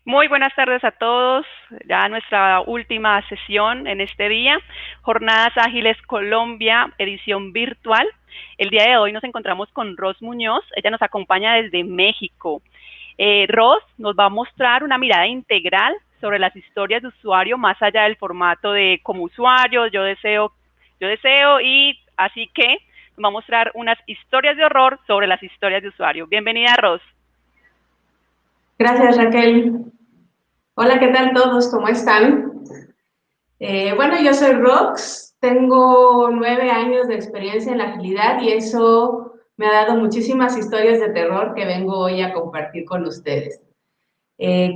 Muy buenas tardes a todos. Ya nuestra última sesión en este día, Jornadas Ágiles Colombia, edición virtual. El día de hoy nos encontramos con Ros Muñoz. Ella nos acompaña desde México. Ros nos va a mostrar una mirada integral sobre las historias de usuario más allá del formato de como usuario, yo deseo y así que nos va a mostrar unas historias de horror sobre las historias de usuario. Bienvenida, Ros. Gracias, Raquel. Hola, ¿qué tal todos? ¿Cómo están? Bueno, yo soy Rox, tengo 9 años de experiencia en la agilidad y eso me ha dado muchísimas historias de terror que vengo hoy a compartir con ustedes.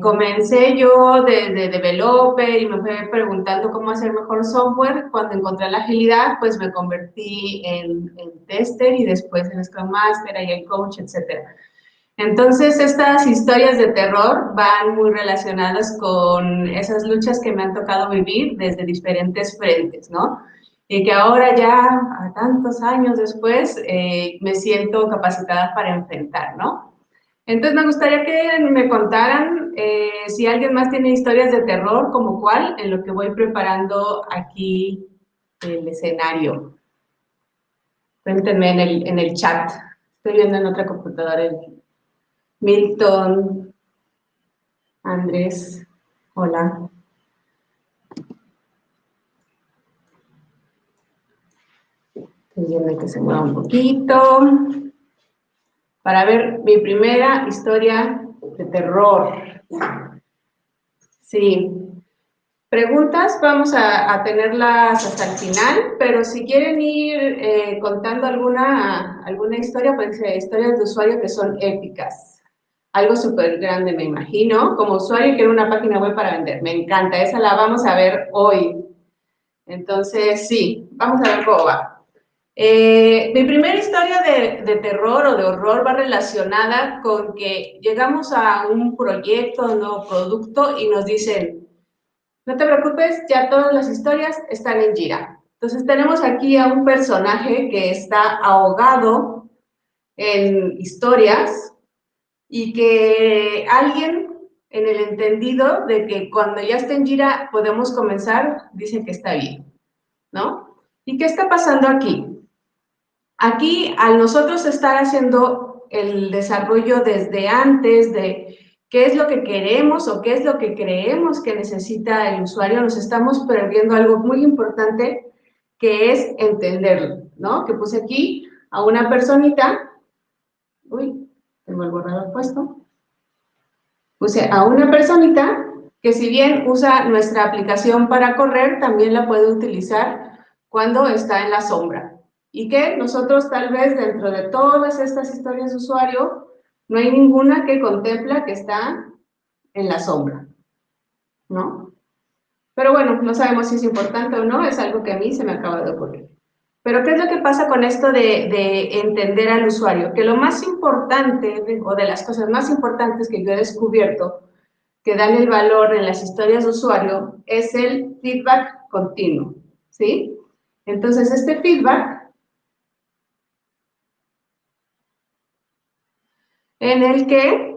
Comencé yo de developer y me fui preguntando cómo hacer mejor software. Cuando encontré la agilidad, pues me convertí en tester y después en Scrum Master, Agile Coach, etcétera. Entonces, estas historias de terror van muy relacionadas con esas luchas que me han tocado vivir desde diferentes frentes, ¿no? Y que ahora ya, a tantos años después, me siento capacitada para enfrentar, ¿no? Entonces, me gustaría que me contaran si alguien más tiene historias de terror, como cuál, en lo que voy preparando aquí el escenario. Cuéntenme en el chat. Estoy viendo en otra computadora el Milton, Andrés, hola. Estoy viendo que se mueva un poquito. Para ver mi primera historia de terror. Sí. Preguntas vamos a tenerlas hasta el final, pero si quieren ir contando alguna historia, pues historias de usuario que son épicas. Algo súper grande, me imagino. Como usuario quiero una página web para vender. Me encanta, esa la vamos a ver hoy. Entonces, sí, vamos a ver cómo va. Mi primera historia de terror o de horror va relacionada con que llegamos a un proyecto, un nuevo producto y nos dicen, no te preocupes, ya todas las historias están en Jira. Entonces tenemos aquí a un personaje que está ahogado en historias y que alguien en el entendido de que cuando ya esté en Jira podemos comenzar, dice que está bien, ¿no? ¿Y qué está pasando aquí? Aquí, al nosotros estar haciendo el desarrollo desde antes de qué es lo que queremos o qué es lo que creemos que necesita el usuario, nos estamos perdiendo algo muy importante que es entenderlo, ¿no? Que puse aquí a una personita, uy, tengo el borrador puesto, puse a una personita que si bien usa nuestra aplicación para correr, también la puede utilizar cuando está en la sombra. Y que nosotros tal vez dentro de todas estas historias de usuario, no hay ninguna que contempla que está en la sombra, ¿no? Pero bueno, no sabemos si es importante o no, es algo que a mí se me acaba de ocurrir. Pero ¿qué es lo que pasa con esto de entender al usuario? Que lo más importante, o de las cosas más importantes que yo he descubierto, que dan el valor en las historias de usuario, es el feedback continuo, ¿sí? Entonces, este feedback en el que,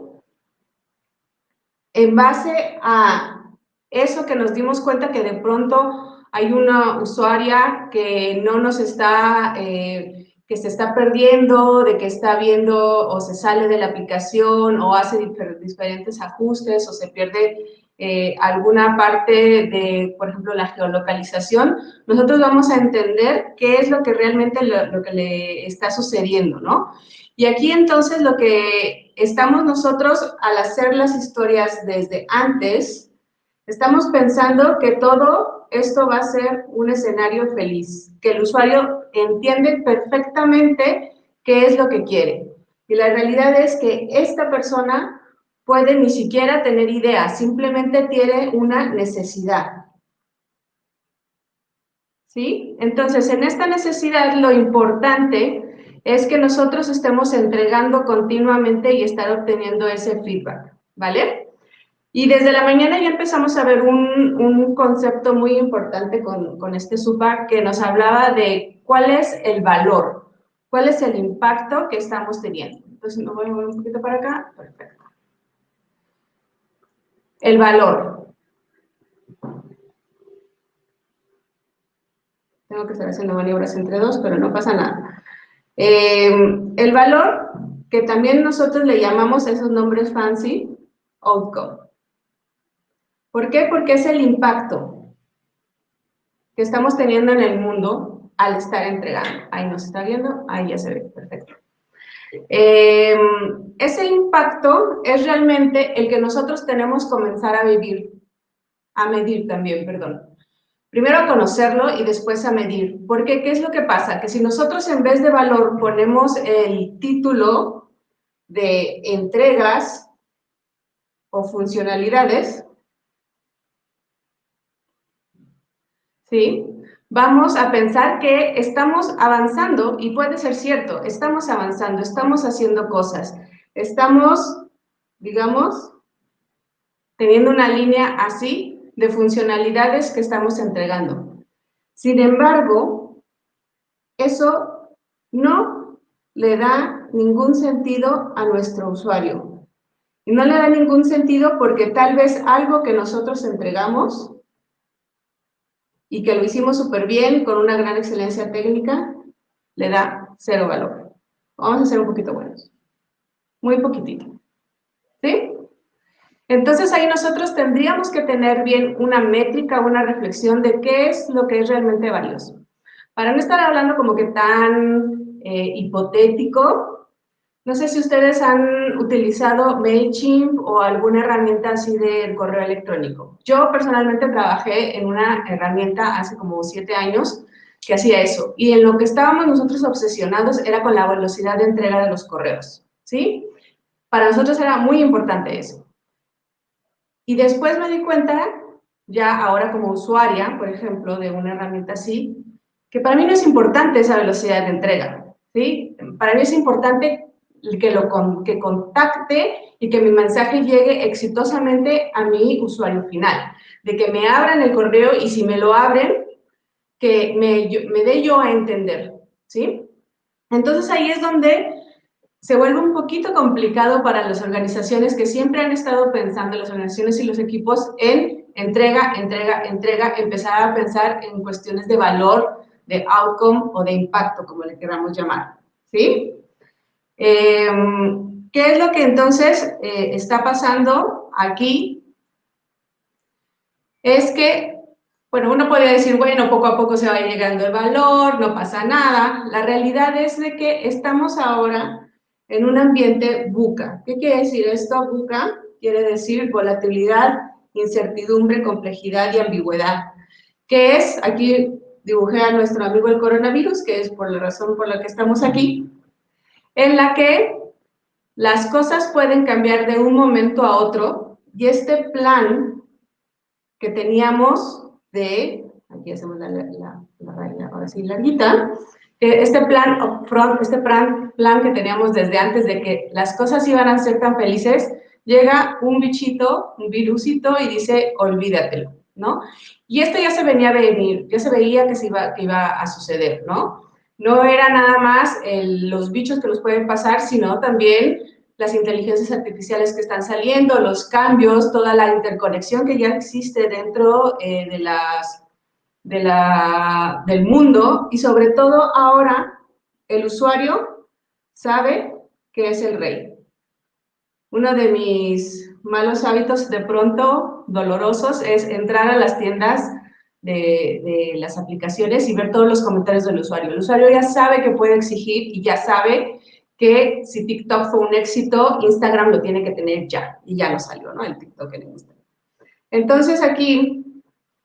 en base a eso que nos dimos cuenta que de pronto hay una usuaria que no nos está, que se está perdiendo, de que está viendo o se sale de la aplicación o hace diferentes ajustes o se pierde alguna parte de, por ejemplo, la geolocalización, nosotros vamos a entender qué es lo que realmente lo que le está sucediendo, ¿no? Y aquí entonces lo que estamos nosotros al hacer las historias desde antes, estamos pensando que todo esto va a ser un escenario feliz, que el usuario entiende perfectamente qué es lo que quiere. Y la realidad es que esta persona puede ni siquiera tener idea, simplemente tiene una necesidad. ¿Sí? Entonces, en esta necesidad lo importante es que nosotros estemos entregando continuamente y estar obteniendo ese feedback, ¿vale? Y desde la mañana ya empezamos a ver un concepto muy importante con este SUPA que nos hablaba de cuál es el valor, cuál es el impacto que estamos teniendo. Entonces, me voy a mover un poquito para acá. Perfecto. El valor. Tengo que estar haciendo maniobras entre dos, pero no pasa nada. El valor, que también nosotros le llamamos esos nombres fancy, outcome. ¿Por qué? Porque es el impacto que estamos teniendo en el mundo al estar entregando. Ahí nos está viendo, ahí ya se ve, perfecto. Ese impacto es realmente el que nosotros tenemos que comenzar a vivir, a medir también, perdón. Primero a conocerlo y después a medir. Porque, ¿qué es lo que pasa? Que si nosotros en vez de valor ponemos el título de entregas o funcionalidades, ¿sí? Vamos a pensar que estamos avanzando, y puede ser cierto, estamos avanzando, estamos haciendo cosas, estamos, digamos, teniendo una línea así de funcionalidades que estamos entregando. Sin embargo, eso no le da ningún sentido a nuestro usuario. Y no le da ningún sentido porque tal vez algo que nosotros entregamos y que lo hicimos súper bien, con una gran excelencia técnica, le da cero valor. Vamos a ser un poquito buenos. Muy poquitito. ¿Sí? Entonces ahí nosotros tendríamos que tener bien una métrica, una reflexión de qué es lo que es realmente valioso. Para no estar hablando como que tan hipotético, no sé si ustedes han utilizado MailChimp o alguna herramienta así de correo electrónico. Yo personalmente trabajé en una herramienta hace como 7 años que hacía eso. Y en lo que estábamos nosotros obsesionados era con la velocidad de entrega de los correos, ¿sí? Para nosotros era muy importante eso. Y después me di cuenta, ya ahora como usuaria, por ejemplo, de una herramienta así, que para mí no es importante esa velocidad de entrega, ¿sí? Para mí es importante que contacte y que mi mensaje llegue exitosamente a mi usuario final, de que me abran el correo y si me lo abren, que me dé yo a entender, ¿sí? Entonces ahí es donde se vuelve un poquito complicado para las organizaciones que siempre han estado pensando, las organizaciones y los equipos, en entrega, empezar a pensar en cuestiones de valor, de outcome o de impacto, como le queramos llamar, ¿sí? ¿Qué es lo que entonces está pasando aquí? Es que, bueno, uno podría decir, bueno, poco a poco se va llegando el valor, no pasa nada. La realidad es de que estamos ahora en un ambiente VUCA. ¿Qué quiere decir esto? VUCA quiere decir volatilidad, incertidumbre, complejidad y ambigüedad. ¿Qué es? Aquí dibujé a nuestro amigo el coronavirus, que es por la razón por la que estamos aquí, en la que las cosas pueden cambiar de un momento a otro y este plan que teníamos de, aquí hacemos la raya ahora sí larguita, este plan upfront, este plan que teníamos desde antes de que las cosas iban a ser tan felices, llega un bichito, un virusito y dice, olvídatelo, ¿no? Y esto ya se venía a venir, ya se veía que iba a suceder, ¿no? No era nada más los bichos que nos pueden pasar, sino también las inteligencias artificiales que están saliendo, los cambios, toda la interconexión que ya existe dentro del mundo y sobre todo ahora el usuario sabe que es el rey. Uno de mis malos hábitos de pronto dolorosos es entrar a las tiendas de las aplicaciones y ver todos los comentarios del usuario. El usuario ya sabe que puede exigir y ya sabe que si TikTok fue un éxito, Instagram lo tiene que tener ya, y ya no salió, ¿no? El TikTok en Instagram. Entonces aquí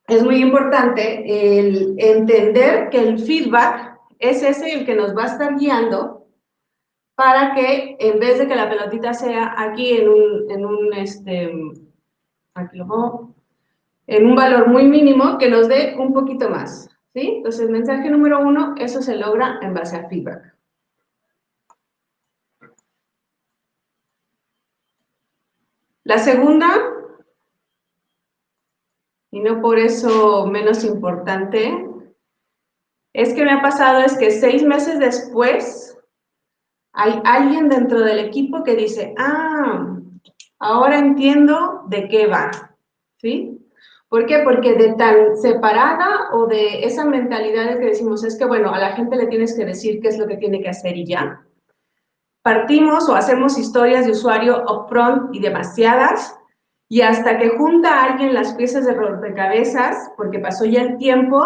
es muy importante el entender que el feedback es ese el que nos va a estar guiando para que en vez de que la pelotita sea aquí aquí lo pongo, en un valor muy mínimo, que nos dé un poquito más, ¿sí? Entonces, mensaje número 1, eso se logra en base a feedback. La segunda, y no por eso menos importante, es que me ha pasado es que 6 meses después hay alguien dentro del equipo que dice, ahora entiendo de qué va, ¿sí? ¿Por qué? Porque de tan separada o de esa mentalidad de que decimos, es que bueno, a la gente le tienes que decir qué es lo que tiene que hacer y ya, partimos o hacemos historias de usuario upfront y demasiadas, y hasta que junta a alguien las piezas de rompecabezas, porque pasó ya el tiempo,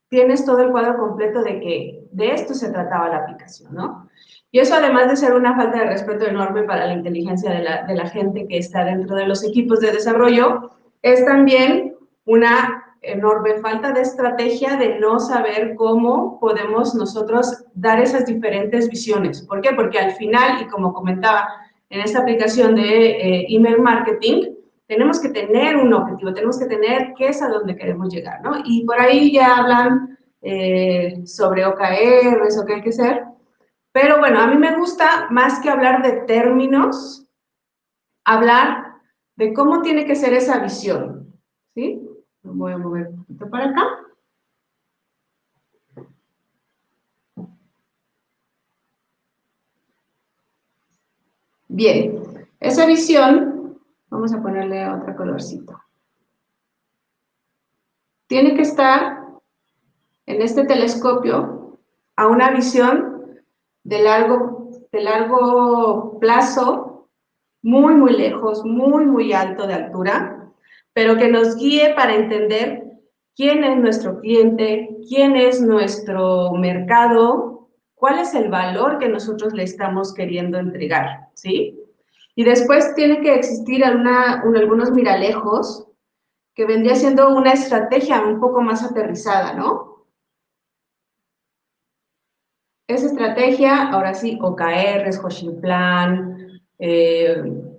tienes todo el cuadro completo de que de esto se trataba la aplicación, ¿no? Y eso, además de ser una falta de respeto enorme para la inteligencia de la gente que está dentro de los equipos de desarrollo, es también una enorme falta de estrategia de no saber cómo podemos nosotros dar esas diferentes visiones. ¿Por qué? Porque al final, y como comentaba, en esta aplicación de email marketing, tenemos que tener un objetivo, tenemos que tener qué es a dónde queremos llegar, ¿no? Y por ahí ya hablan sobre OKRs o qué hay que hacer, pero bueno, a mí me gusta más que hablar de términos, hablar de cómo tiene que ser esa visión, ¿sí? Me voy a mover un poquito para acá. Bien, esa visión, vamos a ponerle otro colorcito. Tiene que estar en este telescopio a una visión de largo plazo, muy lejos, muy alto de altura, pero que nos guíe para entender quién es nuestro cliente, quién es nuestro mercado, cuál es el valor que nosotros le estamos queriendo entregar, ¿sí? Y después tiene que existir algunos miralejos que vendría siendo una estrategia un poco más aterrizada, ¿no? Esa estrategia, ahora sí, OKRs, Hoshin Plan,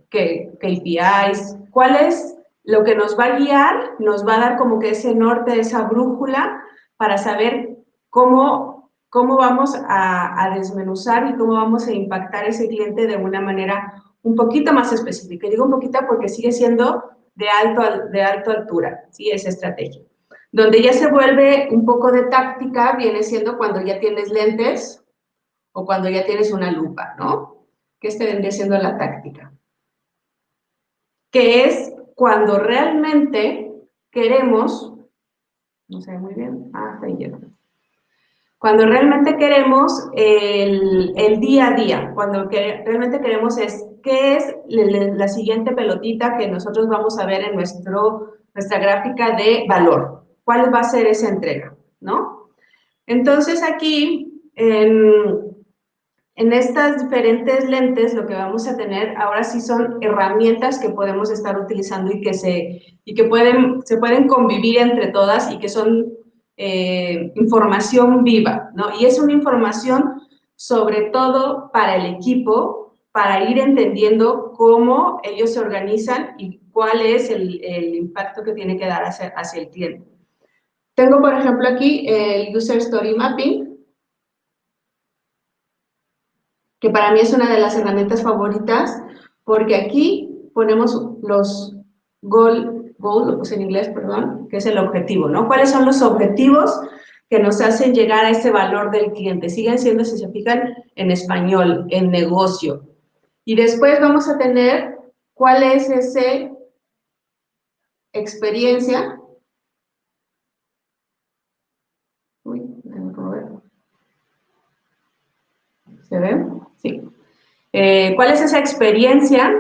KPIs, ¿cuál es lo que nos va a guiar? Nos va a dar como que ese norte, esa brújula para saber cómo vamos a desmenuzar y cómo vamos a impactar a ese cliente de una manera un poquito más específica. Y digo un poquito porque sigue siendo de alta altura, ¿sí? Esa estrategia. Donde ya se vuelve un poco de táctica, viene siendo cuando ya tienes lentes o cuando ya tienes una lupa, ¿no? Que este vendría siendo la táctica. Que es cuando realmente queremos, no sé muy bien, está ahí. Cuando realmente queremos el día a día, cuando realmente queremos es qué es la siguiente pelotita que nosotros vamos a ver en nuestra gráfica de valor. ¿Cuál va a ser esa entrega? ¿No? Entonces aquí, en estas diferentes lentes, lo que vamos a tener ahora sí son herramientas que podemos estar utilizando y que se pueden convivir entre todas y que son información viva, ¿no? Y es una información sobre todo para el equipo, para ir entendiendo cómo ellos se organizan y cuál es el impacto que tiene que dar hacia el cliente. Tengo, por ejemplo, aquí el User Story Mapping, que para mí es una de las herramientas favoritas, porque aquí ponemos los goal, lo puse en inglés, perdón, que es el objetivo, ¿no? ¿Cuáles son los objetivos que nos hacen llegar a ese valor del cliente? Siguen siendo, si se fijan, en español, en negocio. Y después vamos a tener cuál es esa experiencia. Uy, déjame ver. ¿Se ve? Sí. ¿Cuál es esa experiencia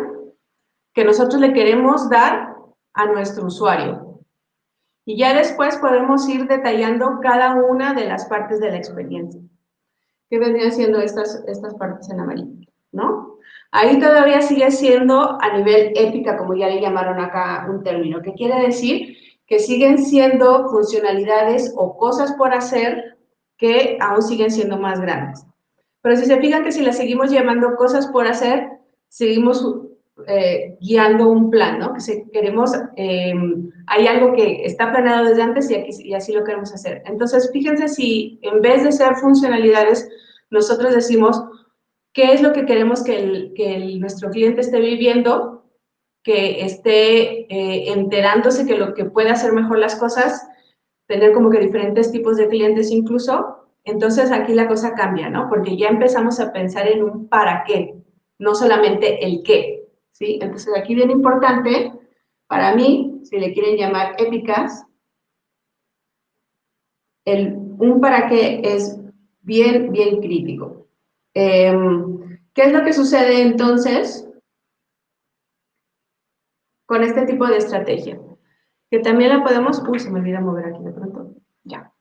que nosotros le queremos dar a nuestro usuario? Y ya después podemos ir detallando cada una de las partes de la experiencia. ¿Qué vendrían siendo estas partes en amarillo? ¿No? Ahí todavía sigue siendo a nivel épica, como ya le llamaron acá un término, que quiere decir que siguen siendo funcionalidades o cosas por hacer que aún siguen siendo más grandes. Pero si se fijan que si las seguimos llamando cosas por hacer, seguimos guiando un plan, ¿no? Que si queremos, hay algo que está planeado desde antes y así lo queremos hacer. Entonces, fíjense si en vez de ser funcionalidades, nosotros decimos qué es lo que queremos que nuestro cliente esté viviendo, que esté enterándose que lo que puede hacer mejor las cosas, tener como que diferentes tipos de clientes incluso. Entonces aquí la cosa cambia, ¿no? Porque ya empezamos a pensar en un para qué, no solamente el qué, ¿sí? Entonces, aquí bien importante, para mí, si le quieren llamar épicas, un para qué es bien, bien crítico. ¿Qué es lo que sucede entonces con este tipo de estrategia? Que también la podemos... Uy, se me olvida mover aquí de pronto. Ya.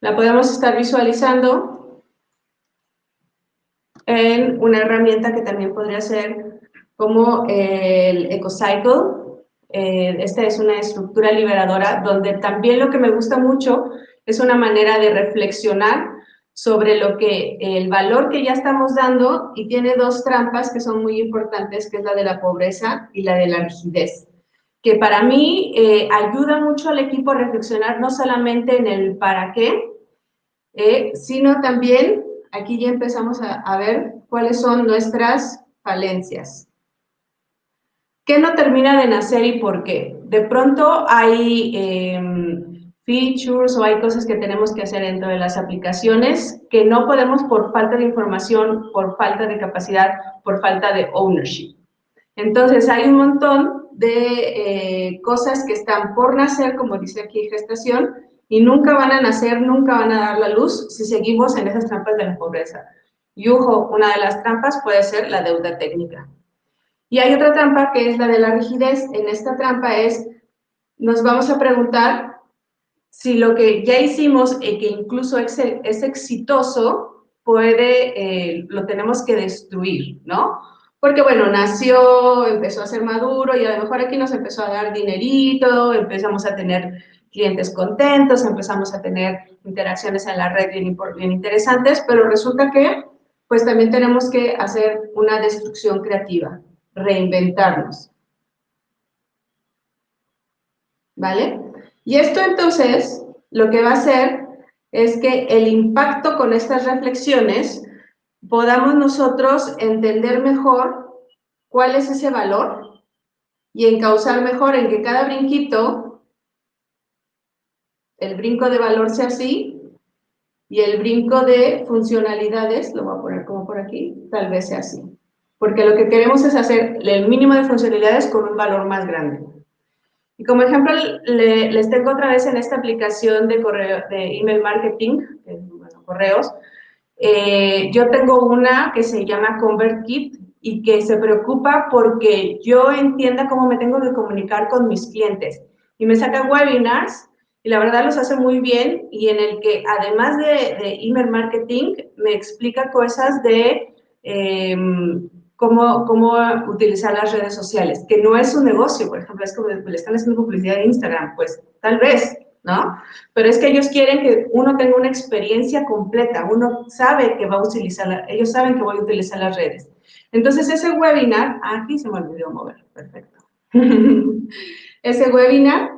La podemos estar visualizando en una herramienta que también podría ser como el EcoCycle. Esta es una estructura liberadora donde también lo que me gusta mucho es una manera de reflexionar sobre lo que el valor que ya estamos dando, y tiene dos trampas que son muy importantes, que es la de la pobreza y la de la rigidez, que para mí ayuda mucho al equipo a reflexionar no solamente en el para qué, sino también aquí ya empezamos a ver cuáles son nuestras falencias. ¿Qué no termina de nacer y por qué? De pronto hay features o hay cosas que tenemos que hacer dentro de las aplicaciones que no podemos por falta de información, por falta de capacidad, por falta de ownership. Entonces hay un montón de cosas que están por nacer, como dice aquí gestación, y nunca van a nacer, nunca van a dar la luz si seguimos en esas trampas de la pobreza. Y ojo, una de las trampas puede ser la deuda técnica. Y hay otra trampa que es la de la rigidez. En esta trampa nos vamos a preguntar si lo que ya hicimos y que incluso es exitoso, lo tenemos que destruir, ¿no? Porque, bueno, nació, empezó a ser maduro y a lo mejor aquí nos empezó a dar dinerito, empezamos a tener clientes contentos, empezamos a tener interacciones en la red bien interesantes, pero resulta que, pues también tenemos que hacer una destrucción creativa, reinventarnos, ¿vale? Y esto entonces lo que va a hacer es que el impacto con estas reflexiones podamos nosotros entender mejor cuál es ese valor y encauzar mejor en que cada brinquito, el brinco de valor sea así y el brinco de funcionalidades, lo voy a poner como por aquí, tal vez sea así. Porque lo que queremos es hacer el mínimo de funcionalidades con un valor más grande. Y como ejemplo, les tengo otra vez en esta aplicación de email marketing, bueno, correos. Yo tengo una que se llama ConvertKit y que se preocupa porque yo entienda cómo me tengo que comunicar con mis clientes. Y me saca webinars y la verdad los hace muy bien, y en el que además de email marketing me explica cosas de cómo utilizar las redes sociales, que no es un negocio. Por ejemplo, es como le están haciendo publicidad en Instagram, pues tal vez, ¿no? Pero es que ellos quieren que uno tenga una experiencia completa, uno sabe que va a utilizar, ellos saben que voy a utilizar las redes. Entonces ese webinar, aquí se me olvidó mover, perfecto. Ese webinar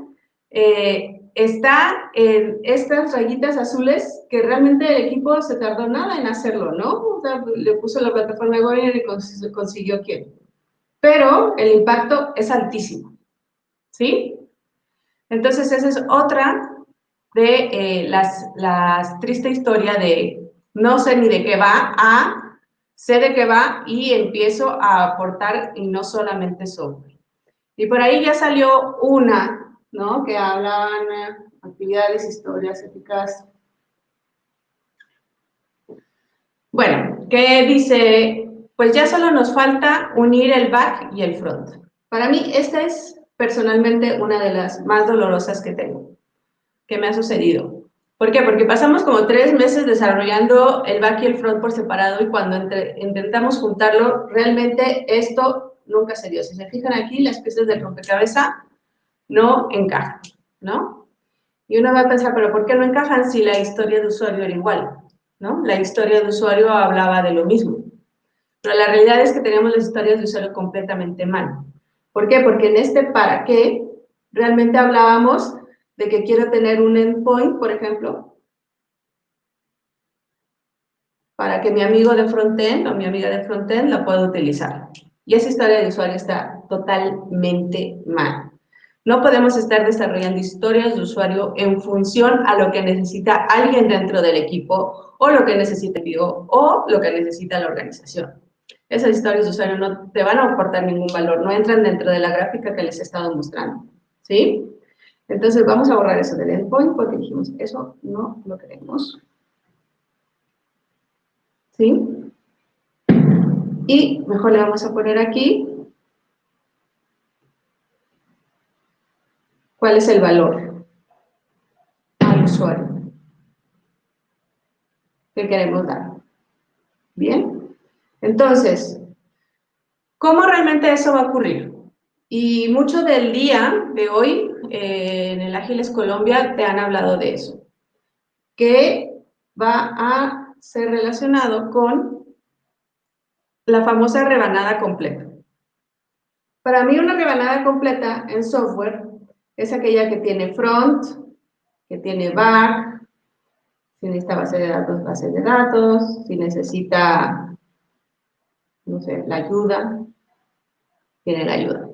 está en estas rayitas azules que realmente el equipo se tardó nada en hacerlo, ¿no? O sea, le puso la plataforma de webinar y consiguió quién. Pero el impacto es altísimo, ¿sí? Entonces esa es otra de las triste historia de no sé ni de qué va a sé de qué va y empiezo a aportar, y no solamente software. Y por ahí ya salió una, ¿no? Que hablan actividades, historias, éticas. Bueno, que dice, pues ya solo nos falta unir el back y el front. Para mí esta es personalmente una de las más dolorosas que tengo, que me ha sucedido. ¿Por qué? Porque pasamos como 3 meses desarrollando el back y el front por separado, y cuando intentamos juntarlo, realmente esto nunca se dio. Si se fijan aquí, las piezas del rompecabezas no encajan, ¿no? Y uno va a pensar, ¿pero por qué no encajan si la historia de usuario era igual? ¿No? La historia de usuario hablaba de lo mismo. Pero la realidad es que tenemos las historias de usuario completamente mal. ¿Por qué? Porque en este para qué realmente hablábamos de que quiero tener un endpoint, por ejemplo, para que mi amigo de frontend o mi amiga de frontend la pueda utilizar. Y esa historia de usuario está totalmente mal. No podemos estar desarrollando historias de usuario en función a lo que necesita alguien dentro del equipo, o lo que necesita el equipo, o lo que necesita la organización. esas historias de usuario no te van a aportar ningún valor, no entran dentro de la gráfica que les he estado mostrando, ¿sí? Entonces vamos a borrar eso del endpoint porque dijimos, eso no lo queremos, ¿sí? Y mejor le vamos a poner aquí cuál es el valor al usuario que queremos dar. ¿Bien? Entonces, ¿cómo realmente eso va a ocurrir? Y mucho del día de hoy en el Ágiles Colombia te han hablado de eso, que va a ser relacionado con la famosa rebanada completa. Para mí una rebanada completa en software es aquella que tiene front, que tiene back, si necesita base de datos, si necesita, no sé, la ayuda, tiene la ayuda,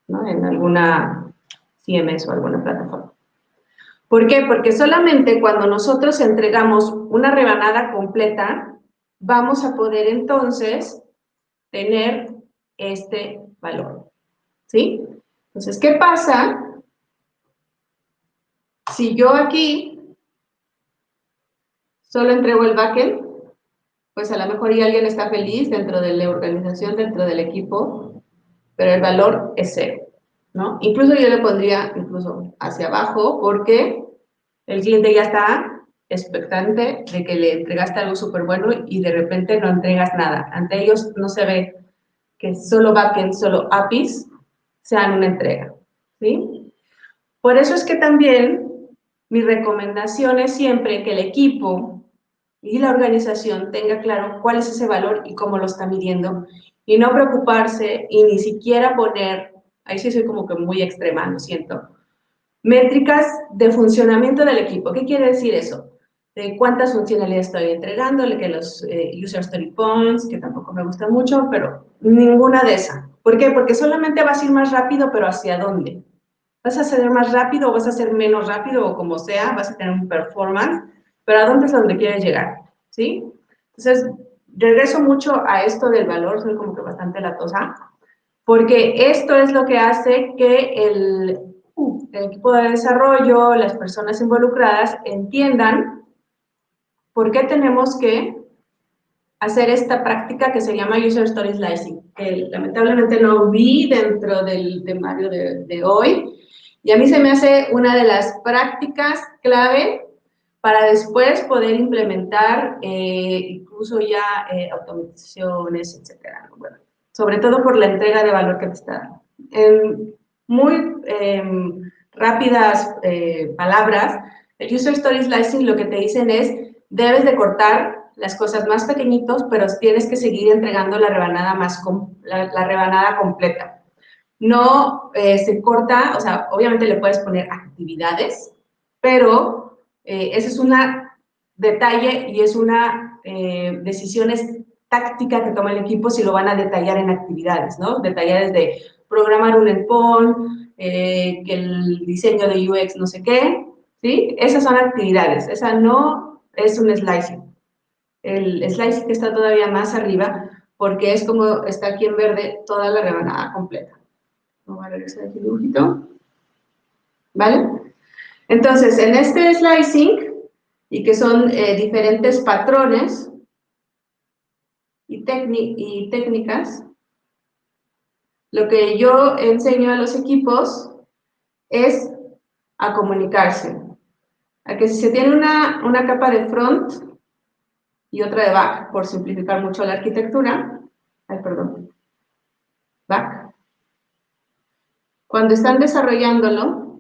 ¿no? En alguna CMS o alguna plataforma. ¿Por qué? Porque solamente cuando nosotros entregamos una rebanada completa, vamos a poder entonces tener este valor, ¿sí? Entonces, ¿qué pasa si yo aquí solo entrego el backend? Pues a lo mejor ya alguien está feliz dentro de la organización, dentro del equipo, pero el valor es cero, ¿no? Incluso yo le pondría incluso hacia abajo porque el cliente ya está expectante de que le entregaste algo súper bueno y de repente no entregas nada. Ante ellos no se ve que solo backend, solo APIs sean una entrega, ¿sí? Por eso es que también mi recomendación es siempre que el equipo y la organización tenga claro cuál es ese valor y cómo lo está midiendo y no preocuparse y ni siquiera poner, ahí sí soy como que muy extrema, lo siento, métricas de funcionamiento del equipo. ¿Qué quiere decir eso? De cuántas funcionalidades estoy entregándole, que los user story points, que tampoco me gusta mucho, pero ninguna de esas. ¿Por qué? Porque solamente vas a ir más rápido, pero ¿hacia dónde? ¿Vas a ser más rápido o vas a ser menos rápido o como sea? Vas a tener un performance, pero ¿a dónde es donde quieres llegar? ¿Sí? Entonces, regreso mucho a esto del valor, soy como que bastante latosa, porque esto es lo que hace que el equipo de desarrollo, las personas involucradas entiendan por qué tenemos que hacer esta práctica que se llama User Story Slicing, que lamentablemente no vi dentro del temario de hoy, y a mí se me hace una de las prácticas clave para después poder implementar incluso ya automatizaciones, etcétera. Bueno, sobre todo por la entrega de valor que te está dando. En muy rápidas palabras, el User Story Slicing lo que te dicen es, debes de cortar las cosas más pequeñitos, pero tienes que seguir entregando la rebanada, la rebanada completa. No se corta, o sea, obviamente le puedes poner actividades, pero ese es un detalle y es una decisión táctica que toma el equipo si lo van a detallar en actividades, ¿no? Detallar desde programar un endpoint, que el diseño de UX no sé qué, ¿sí? Esas son actividades, esa no es un slicing. El slicing está todavía más arriba porque es como está aquí en verde toda la rebanada completa. Vamos a regresar aquí un poquito. ¿Vale? Entonces, en este slicing, y que son diferentes patrones y técnicas, lo que yo enseño a los equipos es a comunicarse. A que si se tiene una capa de front y otra de back, por simplificar mucho la arquitectura, back, cuando están desarrollándolo,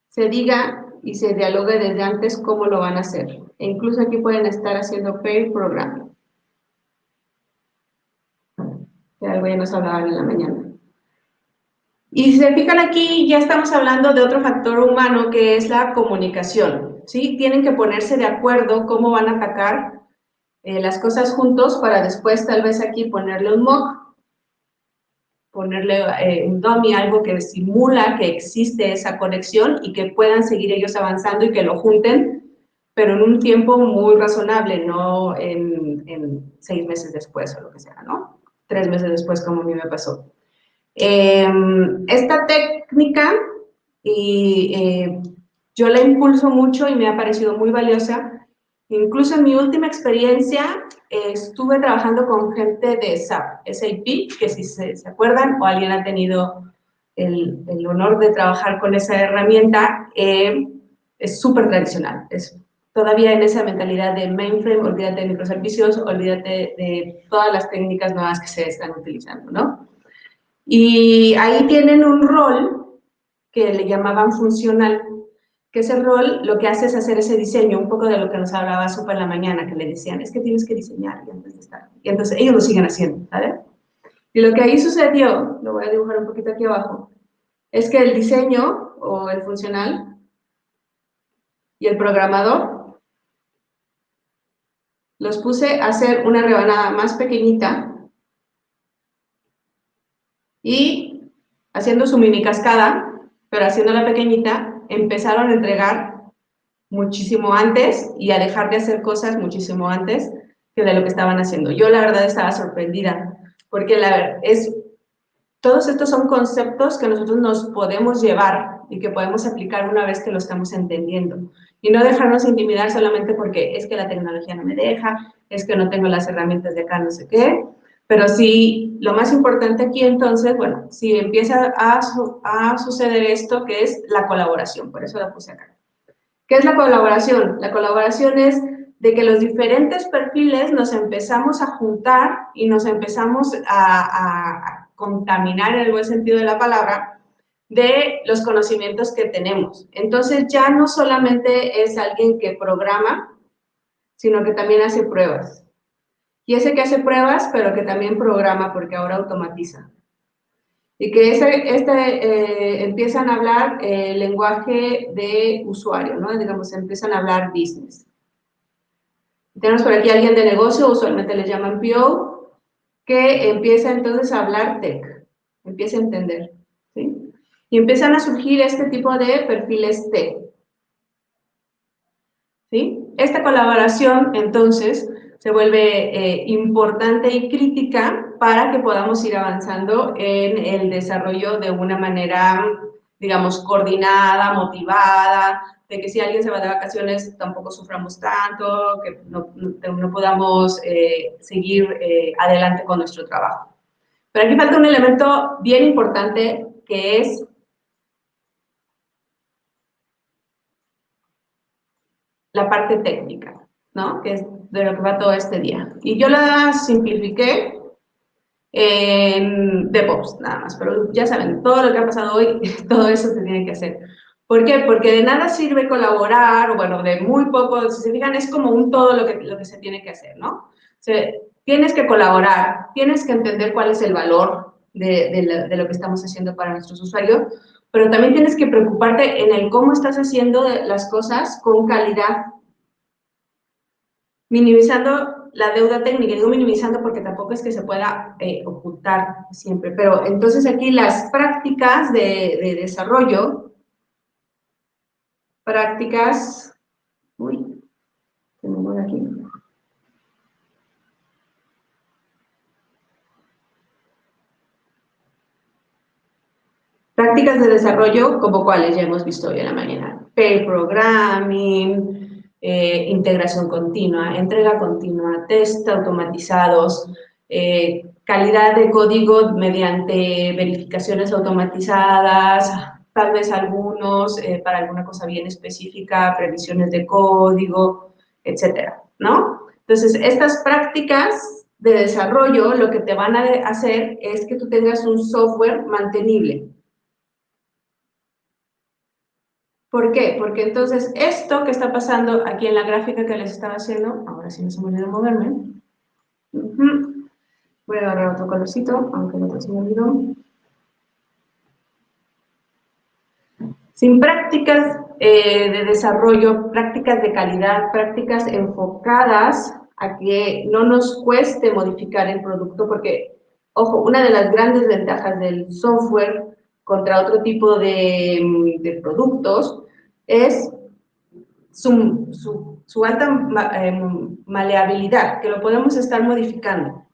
se diga y se dialogue desde antes cómo lo van a hacer. E incluso aquí pueden estar haciendo pair programming, que algo ya nos hablaban en la mañana. Y si se fijan aquí, ya estamos hablando de otro factor humano que es la comunicación, ¿sí? Tienen que ponerse de acuerdo cómo van a atacar las cosas juntos para después tal vez aquí ponerle un mock, ponerle un dummy, algo que simula que existe esa conexión y que puedan seguir ellos avanzando y que lo junten pero en un tiempo muy razonable, no en 6 meses después o lo que sea, ¿no? 3 meses después, como a mí me pasó. Esta técnica yo la impulso mucho y me ha parecido muy valiosa. Incluso en mi última experiencia estuve trabajando con gente de SAP, que si se acuerdan o alguien ha tenido el honor de trabajar con esa herramienta, es súper tradicional, es todavía en esa mentalidad de mainframe, olvídate de microservicios, olvídate de todas las técnicas nuevas que se están utilizando, ¿no? Y ahí tienen un rol que le llamaban funcional, que ese rol lo que hace es hacer ese diseño, un poco de lo que nos hablaba Supa en la mañana, que le decían, es que tienes que diseñar y antes de estar. Y entonces ellos lo siguen haciendo, ¿vale? Y lo que ahí sucedió, lo voy a dibujar un poquito aquí abajo, es que el diseño o el funcional y el programador los puse a hacer una rebanada más pequeñita y haciendo su mini cascada, pero haciéndola pequeñita, empezaron a entregar muchísimo antes y a dejar de hacer cosas muchísimo antes que de lo que estaban haciendo. Yo la verdad estaba sorprendida, porque todos estos son conceptos que nosotros nos podemos llevar y que podemos aplicar una vez que lo estamos entendiendo. Y no dejarnos intimidar solamente porque es que la tecnología no me deja, es que no tengo las herramientas de acá, no sé qué. Pero sí, lo más importante aquí entonces, bueno, si empieza a suceder esto, que es la colaboración, por eso la puse acá. ¿Qué es la colaboración? La colaboración es de que los diferentes perfiles nos empezamos a juntar y nos empezamos a contaminar en el buen sentido de la palabra de los conocimientos que tenemos. Entonces ya no solamente es alguien que programa, sino que también hace pruebas. Y ese que hace pruebas, pero que también programa porque ahora automatiza. Y que empiezan a hablar el lenguaje de usuario, ¿no? Digamos, empiezan a hablar business. Tenemos por aquí a alguien de negocio, usualmente le llaman PO, que empieza entonces a hablar tech, empieza a entender, ¿sí? Y empiezan a surgir este tipo de perfiles tech, ¿sí? Esta colaboración, entonces, se vuelve importante y crítica para que podamos ir avanzando en el desarrollo de una manera, digamos, coordinada, motivada, de que si alguien se va de vacaciones tampoco suframos tanto, que no podamos seguir adelante con nuestro trabajo. Pero aquí falta un elemento bien importante que es la parte técnica, ¿no? Que es de lo que va todo este día. Y yo la simplifiqué en DevOps nada más, pero ya saben, todo lo que ha pasado hoy, todo eso se tiene que hacer. ¿Por qué? Porque de nada sirve colaborar, o bueno, de muy poco, si se fijan, es como un todo lo que se tiene que hacer, ¿no? O sea, tienes que colaborar, tienes que entender cuál es el valor de lo que estamos haciendo para nuestros usuarios, pero también tienes que preocuparte en el cómo estás haciendo las cosas con calidad, minimizando la deuda técnica. Digo minimizando porque tampoco es que se pueda ocultar siempre, pero entonces aquí las prácticas de desarrollo, uy, se me mueve aquí. Prácticas de desarrollo como cuáles ya hemos visto hoy en la mañana. Pair programming, integración continua, entrega continua, test automatizados, calidad de código mediante verificaciones automatizadas, tal vez algunos para alguna cosa bien específica, previsiones de código, etcétera, ¿no? Entonces, estas prácticas de desarrollo lo que te van a hacer es que tú tengas un software mantenible. ¿Por qué? Porque entonces esto que está pasando aquí en la gráfica que les estaba haciendo, ahora sí no se me olvidó moverme. Voy a agarrar otro colorcito, aunque el otro se me olvidó. Sin prácticas de desarrollo, prácticas de calidad, prácticas enfocadas a que no nos cueste modificar el producto, porque, ojo, una de las grandes ventajas del software contra otro tipo de productos es su alta maleabilidad, que lo podemos estar modificando.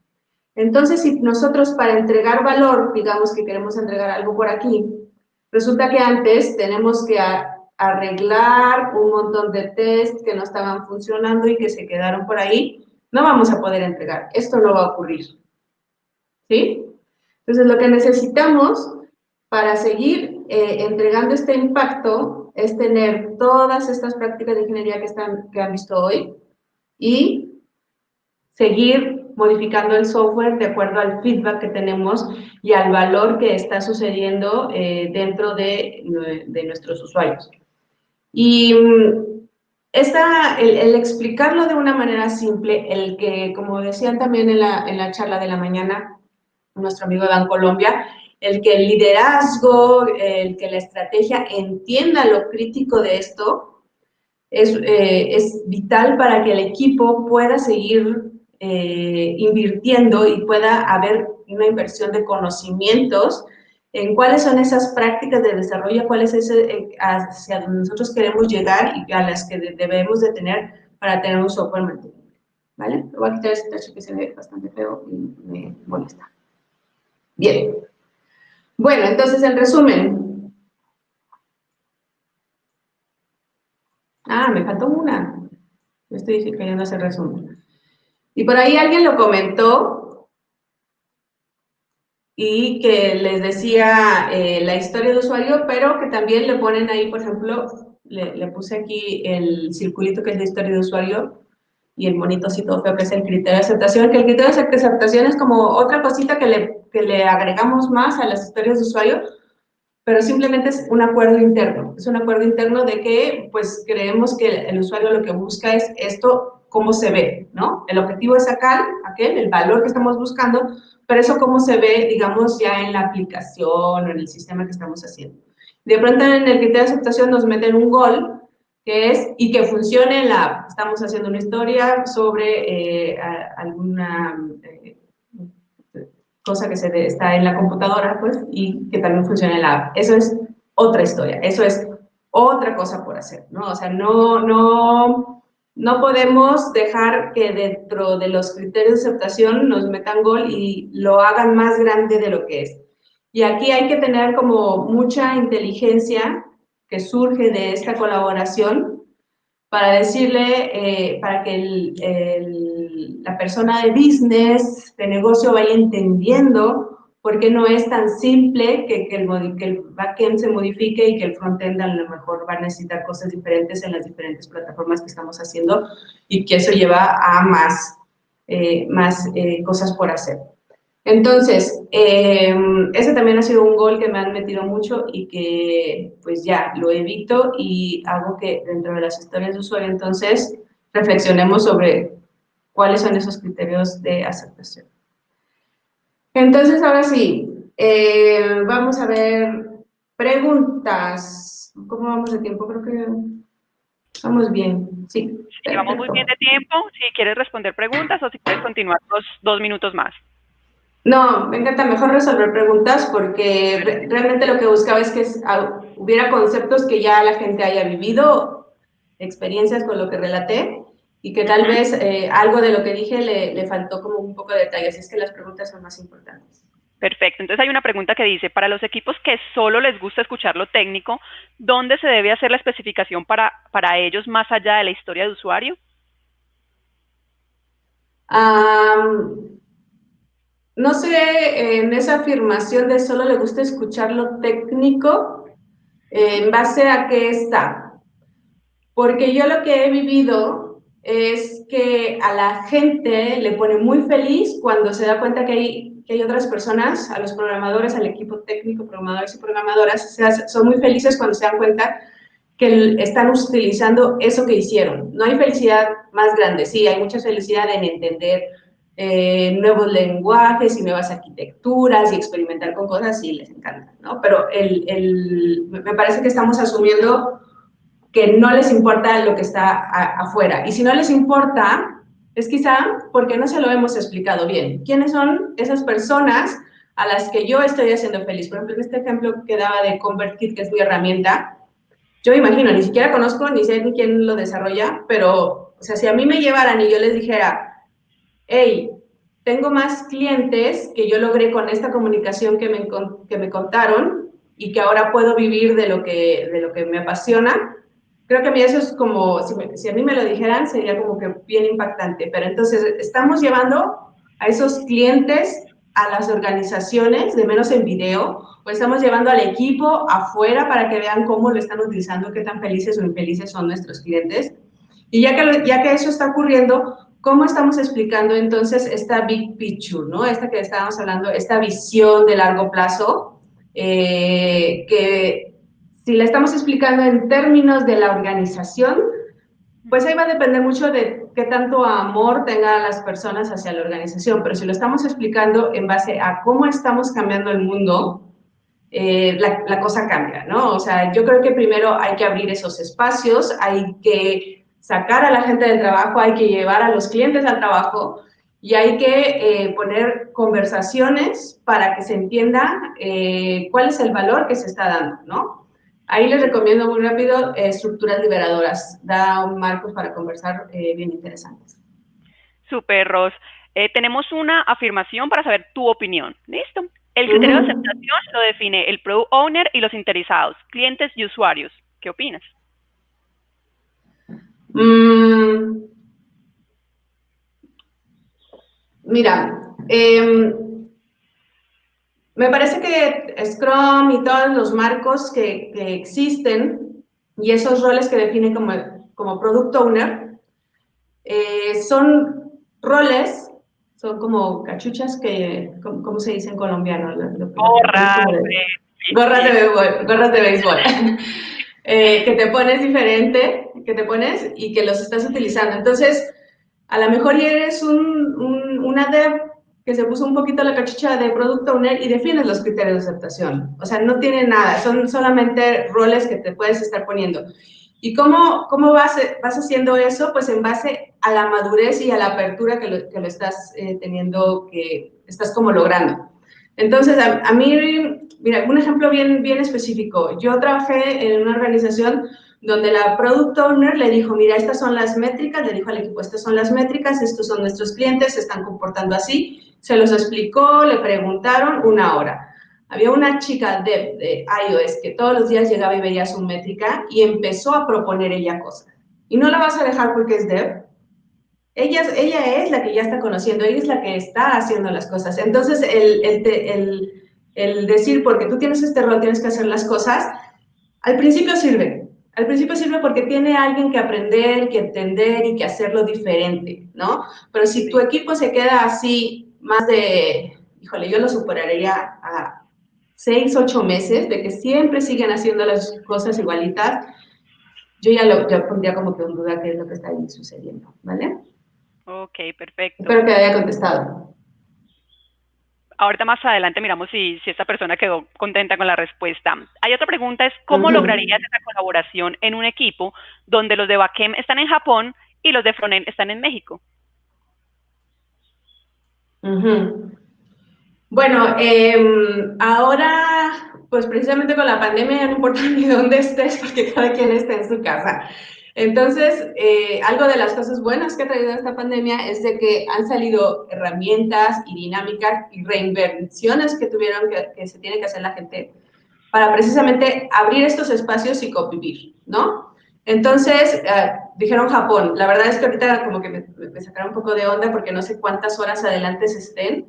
Entonces, si nosotros para entregar valor, digamos que queremos entregar algo por aquí, resulta que antes tenemos que arreglar un montón de test que no estaban funcionando y que se quedaron por ahí, no vamos a poder entregar. Esto no va a ocurrir. ¿Sí? Entonces, lo que necesitamos para seguir entregando este impacto es tener todas estas prácticas de ingeniería que han visto hoy y seguir modificando el software de acuerdo al feedback que tenemos y al valor que está sucediendo dentro de nuestros usuarios. Y el explicarlo de una manera simple, el que, como decían también en la charla de la mañana, nuestro amigo Dan Colombia, el que el liderazgo, el que la estrategia entienda lo crítico de esto, es vital para que el equipo pueda seguir invirtiendo y pueda haber una inversión de conocimientos en cuáles son esas prácticas de desarrollo, cuál es hacia donde nosotros queremos llegar y a las que debemos de tener para tener un software mantenible. ¿Vale? Voy a quitar ese tacho que se ve bastante feo y me molesta. Bien. Bueno, entonces, en resumen. Me faltó una. Estoy queriendo hacer resumen. Y por ahí alguien lo comentó y que les decía la historia de usuario, pero que también le ponen ahí, por ejemplo, le puse aquí el circulito que es la historia de usuario y el monito así todo feo que es el criterio de aceptación, que el criterio de aceptación es como otra cosita que le agregamos más a las historias de usuario, pero simplemente es un acuerdo interno. Es un acuerdo interno de que, pues, creemos que el usuario lo que busca es esto, cómo se ve, ¿no? El objetivo es sacar el valor que estamos buscando, pero eso cómo se ve, digamos, ya en la aplicación o en el sistema que estamos haciendo. De pronto, en el criterio de aceptación nos meten un gol, que es, y que funcione la app. Estamos haciendo una historia sobre alguna cosa que está en la computadora, pues, y que también funcione en la app. Eso es otra historia, eso es otra cosa por hacer, ¿no? O sea, no podemos dejar que dentro de los criterios de aceptación nos metan gol y lo hagan más grande de lo que es. Y aquí hay que tener como mucha inteligencia que surge de esta colaboración para decirle, para que la persona de business, de negocio, vaya entendiendo por qué no es tan simple que el backend se modifique y que el frontend a lo mejor va a necesitar cosas diferentes en las diferentes plataformas que estamos haciendo y que eso lleva a más cosas por hacer. Entonces, ese también ha sido un gol que me han metido mucho y que pues ya lo evito y hago que dentro de las historias de usuario entonces reflexionemos sobre cuáles son esos criterios de aceptación. Entonces, ahora sí, vamos a ver preguntas. ¿Cómo vamos de tiempo? Creo que vamos bien. Sí, vamos muy bien de tiempo. Si quieres responder preguntas o si quieres continuar 2 minutos más. No, me encanta mejor resolver preguntas porque realmente lo que buscaba es que hubiera conceptos que ya la gente haya vivido, experiencias con lo que relaté y que tal vez algo de lo que dije le faltó como un poco de detalle, así es que las preguntas son más importantes. Perfecto, entonces hay una pregunta que dice, para los equipos que solo les gusta escuchar lo técnico, ¿dónde se debe hacer la especificación para ellos más allá de la historia de usuario? No sé, en esa afirmación de solo le gusta escuchar lo técnico, ¿en base a qué está? Porque yo lo que he vivido es que a la gente le pone muy feliz cuando se da cuenta que hay otras personas, a los programadores, al equipo técnico, programadores y programadoras, son muy felices cuando se dan cuenta que están utilizando eso que hicieron. No hay felicidad más grande, sí, hay mucha felicidad en entender nuevos lenguajes y nuevas arquitecturas y experimentar con cosas, sí, les encanta, ¿no? Pero me parece que estamos asumiendo que no les importa lo que está afuera. Y si no les importa, es quizá porque no se lo hemos explicado bien. ¿Quiénes son esas personas a las que yo estoy haciendo feliz? Por ejemplo, en este ejemplo que daba de ConvertKit, que es mi herramienta, yo me imagino, ni siquiera conozco, ni sé ni quién lo desarrolla, pero, o sea, si a mí me llevaran y yo les dijera, hey, tengo más clientes que yo logré con esta comunicación que me contaron y que ahora puedo vivir de lo que me apasiona, creo que a mí eso es como, si a mí me lo dijeran, sería como que bien impactante. Pero entonces estamos llevando a esos clientes a las organizaciones, de menos en video, o estamos llevando al equipo afuera para que vean cómo lo están utilizando, qué tan felices o infelices son nuestros clientes. Y ya que eso está ocurriendo, ¿cómo estamos explicando entonces esta big picture, ¿no? Esta que estábamos hablando, esta visión de largo plazo, que si la estamos explicando en términos de la organización, pues ahí va a depender mucho de qué tanto amor tengan las personas hacia la organización, pero si lo estamos explicando en base a cómo estamos cambiando el mundo, la cosa cambia, ¿no? O sea, yo creo que primero hay que abrir esos espacios, hay que sacar a la gente del trabajo, hay que llevar a los clientes al trabajo y hay que poner conversaciones para que se entienda cuál es el valor que se está dando, ¿no? Ahí les recomiendo muy rápido estructuras liberadoras, da un marco para conversar bien interesantes. Super, Ros. Tenemos una afirmación para saber tu opinión. Listo. El criterio de aceptación lo define el product owner y los interesados, clientes y usuarios. ¿Qué opinas? Mira, me parece que Scrum y todos los marcos que existen y esos roles que definen como Product Owner son roles, son como cachuchas que, ¿cómo se dice en colombiano? Lo que te pones Gorras, como gorras de béisbol, que te pones diferente, que te pones y que los estás utilizando. Entonces, a lo mejor eres una dev que se puso un poquito la cachucha de Product Owner y defines los criterios de aceptación. O sea, no tiene nada, son solamente roles que te puedes estar poniendo. ¿Y cómo vas haciendo eso? Pues en base a la madurez y a la apertura que lo estás teniendo, que estás como logrando. Entonces, a mí, mira, un ejemplo bien específico. Yo trabajé en una organización donde la Product Owner le dijo, mira, estas son las métricas, le dijo al equipo, estas son las métricas, estos son nuestros clientes, se están comportando así, se los explicó, le preguntaron 1 hora. Había una chica de iOS que todos los días llegaba y veía su métrica y empezó a proponer ella cosas. Y no la vas a dejar porque es dev. Ella es la que ya está conociendo, ella es la que está haciendo las cosas. Entonces, el decir, porque tú tienes este rol, tienes que hacer las cosas, al principio sirve. Al principio sirve porque tiene alguien que aprender, que entender y que hacerlo diferente, ¿no? Pero si tu equipo se queda así, más de, híjole, yo lo superaría a 6, 8 meses, de que siempre siguen haciendo las cosas igualitas, yo ya pondría como que en duda qué es lo que está ahí sucediendo, ¿vale? Ok, perfecto. Espero que haya contestado. Ahorita más adelante miramos si esta persona quedó contenta con la respuesta. Hay otra pregunta, es ¿cómo lograrías esa colaboración en un equipo donde los de backend están en Japón y los de frontend están en México? Bueno, ahora, pues precisamente con la pandemia no importa ni dónde estés, porque cada quien está en su casa. Entonces, algo de las cosas buenas que ha traído esta pandemia es de que han salido herramientas y dinámicas y reinvenciones que tuvieron que se tiene que hacer la gente para precisamente abrir estos espacios y convivir, ¿no? Entonces, dijeron Japón. La verdad es que ahorita como que me sacaron un poco de onda porque no sé cuántas horas adelante se estén,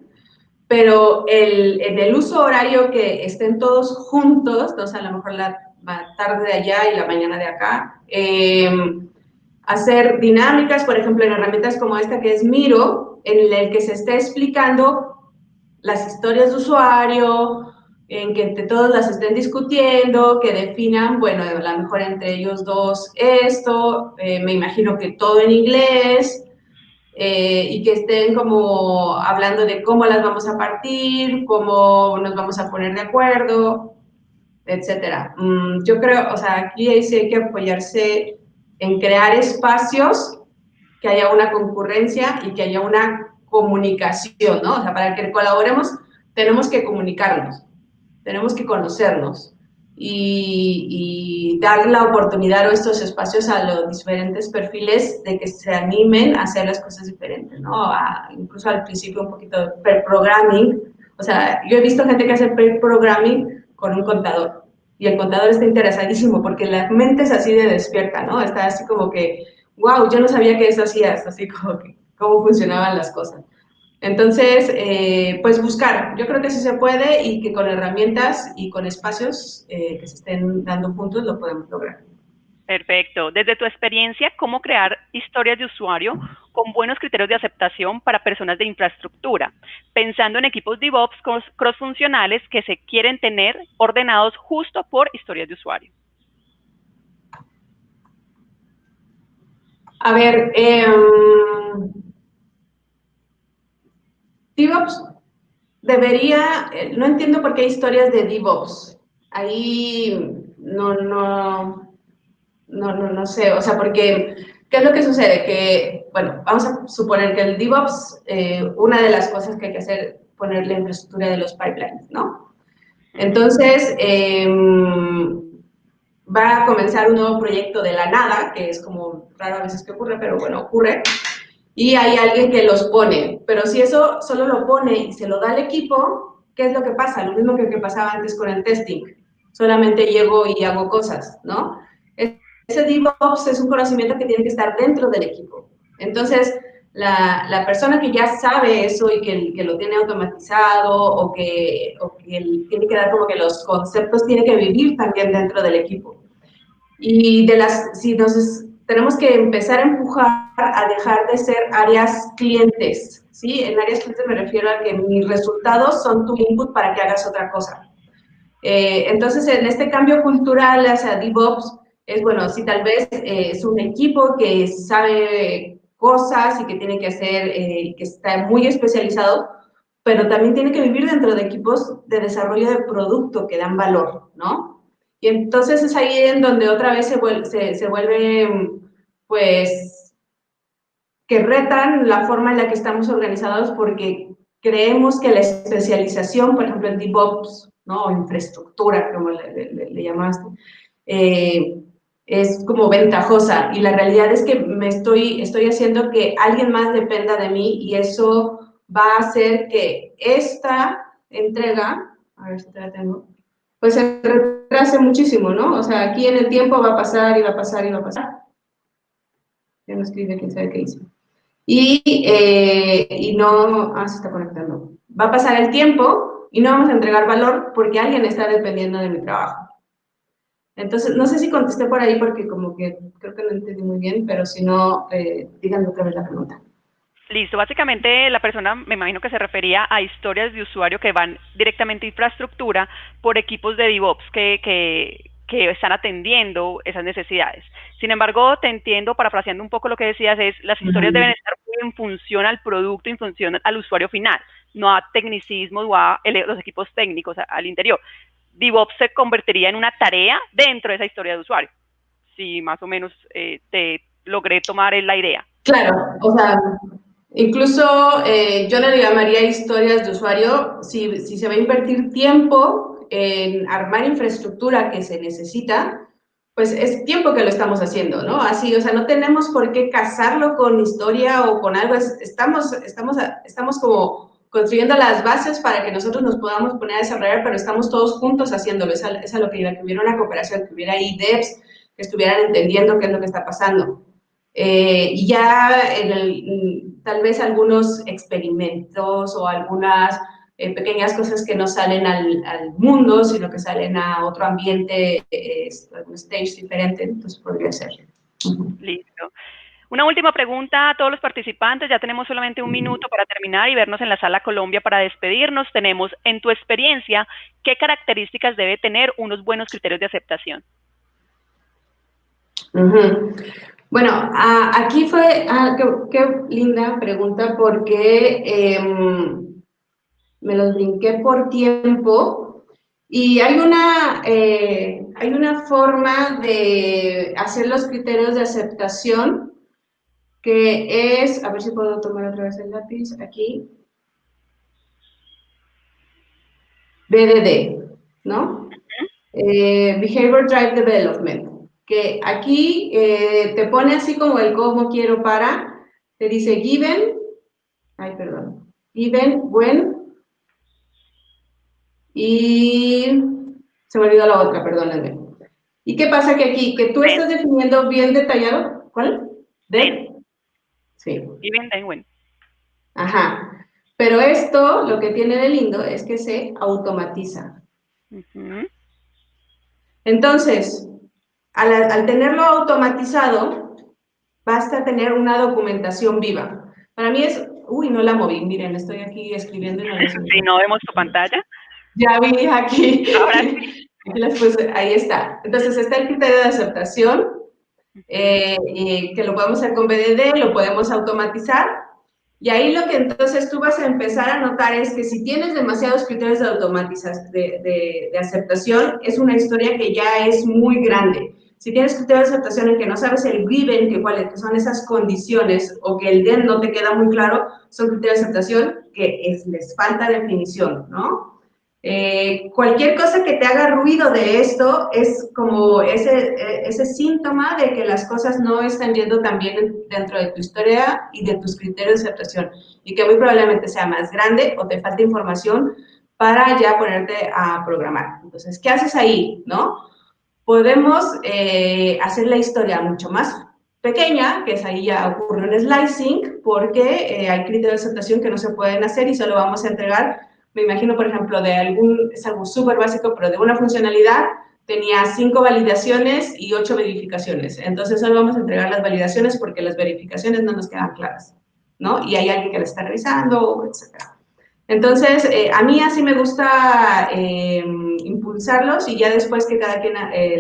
pero en el uso horario que estén todos juntos, o sea, a lo mejor la tarde de allá y la mañana de acá, hacer dinámicas, por ejemplo, en herramientas como esta que es Miro, en el que se está explicando las historias de usuario, en que entre todos las estén discutiendo, que definan, bueno, a lo mejor entre ellos dos esto, me imagino que todo en inglés, y que estén como hablando de cómo las vamos a partir, cómo nos vamos a poner de acuerdo, etcétera. Yo creo, o sea, aquí sí hay que apoyarse en crear espacios, que haya una concurrencia y que haya una comunicación, ¿no? O sea, para que colaboremos tenemos que comunicarnos, tenemos que conocernos y dar la oportunidad o estos espacios a los diferentes perfiles de que se animen a hacer las cosas diferentes, ¿no? Incluso al principio un poquito de pair programming. O sea, yo he visto gente que hace pair programming con un contador y el contador está interesadísimo porque la mente es así de despierta, ¿no? Está así como que, wow, yo no sabía que eso hacías, así como que cómo funcionaban las cosas. Entonces, pues buscar, yo creo que sí se puede y que con herramientas y con espacios que se estén dando juntos lo podemos lograr. Perfecto. Desde tu experiencia, ¿cómo crear historias de usuario con buenos criterios de aceptación para personas de infraestructura? Pensando en equipos DevOps cross-funcionales que se quieren tener ordenados justo por historias de usuario. A ver, DevOps debería, no entiendo por qué hay historias de DevOps. Ahí no sé, o sea, porque, ¿qué es lo que sucede? Que, bueno, vamos a suponer que el DevOps, una de las cosas que hay que hacer, poner la infraestructura de los pipelines, ¿no? Entonces, va a comenzar un nuevo proyecto de la nada, que es como raro a veces que ocurre, pero bueno, ocurre, y hay alguien que los pone, pero si eso solo lo pone y se lo da al equipo, ¿qué es lo que pasa? Lo mismo que pasaba antes con el testing, solamente llego y hago cosas, ¿no? Ese DevOps es un conocimiento que tiene que estar dentro del equipo. Entonces, la persona que ya sabe eso y que lo tiene automatizado o que tiene que dar como que los conceptos, tiene que vivir también dentro del equipo. Y si nos tenemos que empezar a empujar a dejar de ser áreas clientes, ¿sí? En áreas clientes me refiero a que mis resultados son tu input para que hagas otra cosa. Entonces, en este cambio cultural hacia DevOps, es bueno, si tal vez es un equipo que sabe cosas y que tiene que hacer, que está muy especializado, pero también tiene que vivir dentro de equipos de desarrollo de producto que dan valor, ¿no? Y entonces es ahí en donde otra vez se vuelve, pues, que retan la forma en la que estamos organizados porque creemos que la especialización, por ejemplo, en DevOps, ¿no? O infraestructura, como le llamaste, es como ventajosa. Y la realidad es que estoy haciendo que alguien más dependa de mí y eso va a hacer que esta entrega, a ver si te la tengo, pues se retrase muchísimo, ¿no? O sea, aquí en el tiempo va a pasar y va a pasar y va a pasar. Ya no escribe, quién sabe qué hizo. Y no, se está conectando. Va a pasar el tiempo y no vamos a entregar valor porque alguien está dependiendo de mi trabajo. Entonces, no sé si contesté por ahí porque como que creo que no entendí muy bien, pero si no, díganme otra vez la pregunta. Listo, básicamente la persona me imagino que se refería a historias de usuario que van directamente a infraestructura por equipos de DevOps que están atendiendo esas necesidades. Sin embargo, te entiendo, parafraseando un poco lo que decías, es las historias deben estar muy en función al producto, en función al usuario final, no a tecnicismos o a los equipos técnicos al interior. DevOps se convertiría en una tarea dentro de esa historia de usuario. Si más o menos te logré tomar la idea. Claro, o sea, incluso yo le llamaría historias de usuario si se va a invertir tiempo en armar infraestructura que se necesita, pues es tiempo que lo estamos haciendo, ¿no? Así, o sea, no tenemos por qué casarlo con historia o con algo, estamos como construyendo las bases para que nosotros nos podamos poner a desarrollar, pero estamos todos juntos haciéndolo, es a lo que iba, que hubiera una cooperación, que hubiera ahí devs que estuvieran entendiendo qué es lo que está pasando. Y ya tal vez algunos experimentos o algunas pequeñas cosas que no salen al mundo, sino que salen a otro ambiente, un stage diferente, entonces podría ser. Listo. Una última pregunta a todos los participantes. Ya tenemos solamente un minuto para terminar y vernos en la Sala Colombia para despedirnos. Tenemos, en tu experiencia, ¿qué características debe tener unos buenos criterios de aceptación? Bueno, aquí fue, qué linda pregunta porque me los brinqué por tiempo y hay una forma de hacer los criterios de aceptación que es, a ver si puedo tomar otra vez el lápiz aquí, BDD, ¿no? Behavior Drive Development, que aquí te pone así como el cómo quiero para, te dice given, given, when, y se me olvidó la otra, perdónenme. ¿Y qué pasa que aquí, que tú estás definiendo bien detallado? ¿Cuál? ¿Den? Sí. Given, then, when. Ajá. Pero esto, lo que tiene de lindo es que se automatiza. Entonces, al tenerlo automatizado, basta tener una documentación viva. Para mí es, uy, no la moví, miren, estoy aquí escribiendo y no la subí. Si no vemos tu pantalla. Ya vi aquí. Ahora sí. Aquí las puse, ahí está. Entonces está el criterio de aceptación, que lo podemos hacer con BDD, lo podemos automatizar. Y ahí lo que entonces tú vas a empezar a notar es que si tienes demasiados criterios de automatización, de aceptación, es una historia que ya es muy grande. Si tienes criterios de aceptación en que no sabes el given, que son esas condiciones, o que el then no te queda muy claro, son criterios de aceptación que les falta definición, ¿no? Cualquier cosa que te haga ruido de esto es como ese síntoma de que las cosas no están yendo tan bien dentro de tu historia y de tus criterios de aceptación y que muy probablemente sea más grande o te falta información para ya ponerte a programar. Entonces, ¿qué haces ahí? ¿No? Podemos hacer la historia mucho más pequeña, que es ahí ya ocurre un slicing, porque hay criterios de aceptación que no se pueden hacer y solo vamos a entregar, me imagino, por ejemplo, es algo súper básico, pero de una funcionalidad tenía 5 validaciones y 8 verificaciones. Entonces solo vamos a entregar las validaciones porque las verificaciones no nos quedan claras, ¿no? Y hay alguien que la está revisando, etcétera. Entonces, a mí así me gusta impulsarlos y ya después que cada quien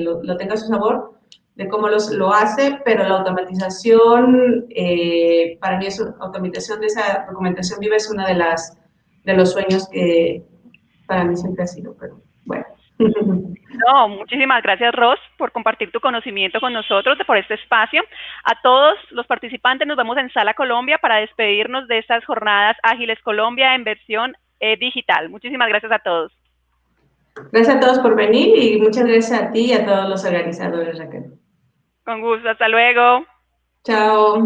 lo tenga a su sabor de cómo lo hace, pero la automatización, para mí, automatización de esa documentación viva es una de los sueños que para mí siempre ha sido, pero bueno. No, muchísimas gracias, Ros, por compartir tu conocimiento con nosotros, por este espacio. A todos los participantes nos vemos en Sala Colombia para despedirnos de estas jornadas Ágiles Colombia en versión digital. Muchísimas gracias a todos. Gracias a todos por venir y muchas gracias a ti y a todos los organizadores, Raquel. Con gusto, hasta luego. Chao.